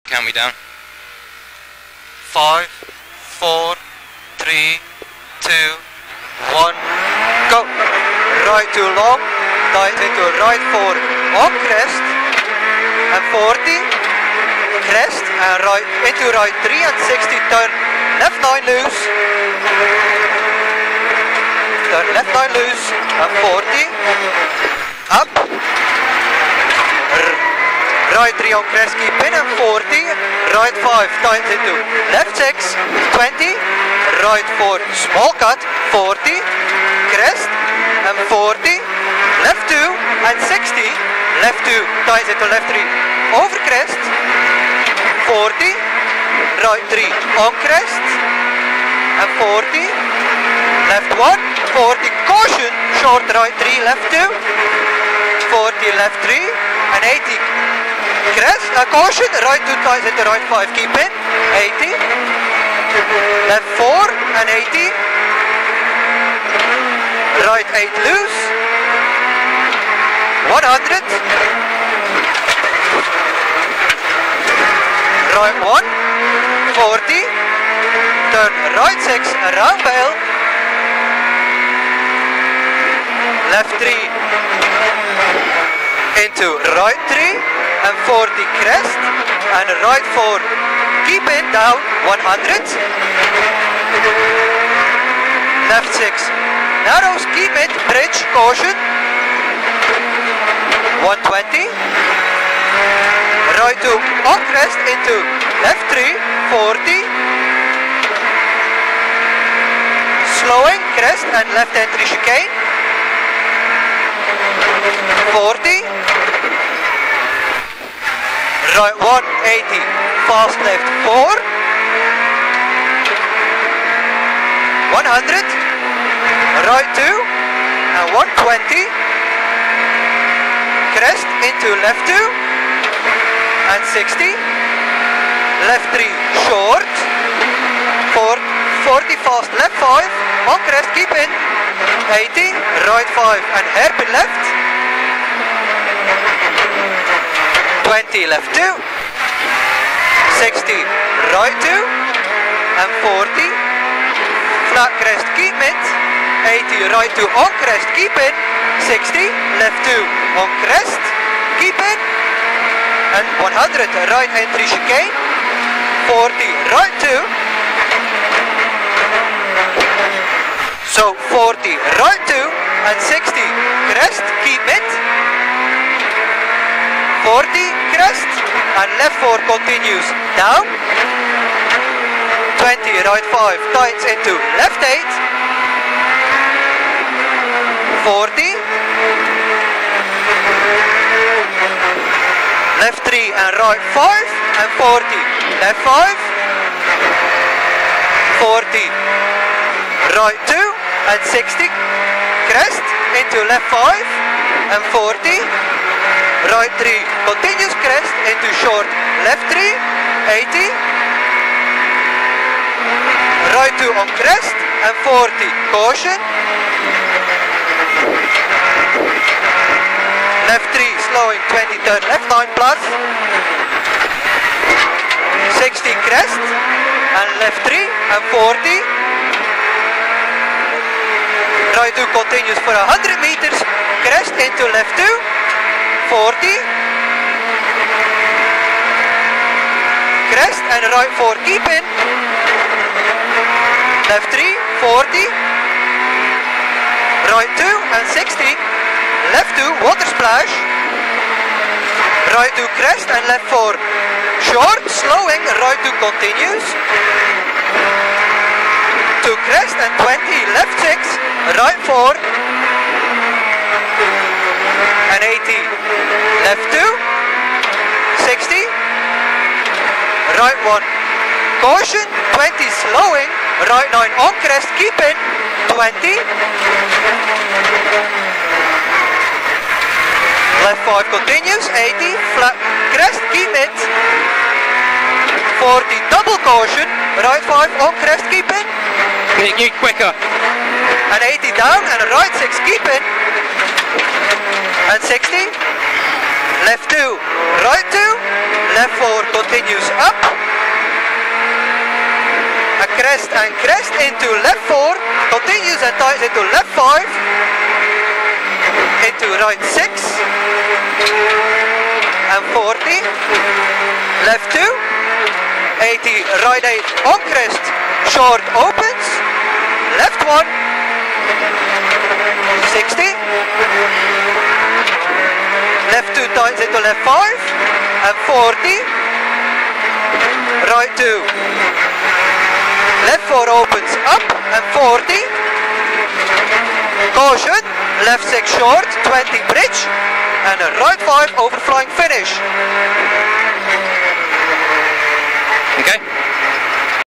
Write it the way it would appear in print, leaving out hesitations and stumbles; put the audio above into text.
Count me down. 5, 4, 3, 2, 1, go! Right to long, tight into right 4 on crest, and 40, crest, and right into right 3 and 60, turn left 9 loose, turn left 9 loose, and 40, up, right 3 on crest, keep in, and 40, right 5, tight into left 6, 20, right 4, small cut, 40, crest, and 40, left 2, and 60, left 2, tight into left 3, over crest, 40, right 3, on crest, and 40, left 1, 40, caution, short right 3, left 2, 40, left 3, and 80, crest, caution, right 2 ties into right 5, keep in, 80, left 4 and 80, right 8 loose, 100, right 1, 40, turn right 6, around bail, left 3, into right 3, and 40 crest, and right 4, keep in, down, 100, left 6, narrows, keep it, bridge, caution, 120, right 2, on crest, into left 3, 40, slowing, crest, and left entry chicane, 40, right 180, fast left 4, 100, right 2, and 120, crest into left 2, and 60, left 3, short, 40, fast left 5, on crest, keep in, 80, right 5, and hairpin left, 20, left 2, 60, right 2, and 40, flat crest, keep it, 80, right 2, on crest, keep in, 60, left 2, on crest, keep in, and 100, right entry chicane, 40, right 2, so 40, right 2, and 60, crest, keep it, 40, crest, and left 4 continues, down, 20, right 5, tights into left 8, 40, left 3 and right 5, and 40, left 5, 40, right 2, and 60, crest, into left 5, and 40, right 3, continuous crest, into short, left 3, 80, right 2 on crest, and 40, caution, left 3, slowing, 20, turn left 9 plus, 60, crest, and left 3, and 40, right 2 continues for 100 meters, crest into left 2, 40, crest, and right 4, keep in, left 3, 40, right 2, and 60, left 2, water splash, right 2, crest, and left 4, short, slowing, right 2 continues, 2 crest, and 20, left 6, right 4, and 80, left 2, 60, right 1, caution, 20, slowing, right 9 on crest, keep in, 20, left 5 continues, 80, flat crest, keep it, 40, double caution, right 5 on crest, keep in, Make it quicker. and 80 down, and right 6, keep in, and 60, left 2, right 2, left 4 continues up, a crest and crest into left 4, continues and ties into left 5, into right 6, and 40, left 2, 80, right 8, on crest, short opens, left 1, 60, left 2 tightens into left 5, and 40, right 2, left 4 opens up, and 40, caution, left 6 short, 20 bridge, and a right 5 overflying finish. Okay.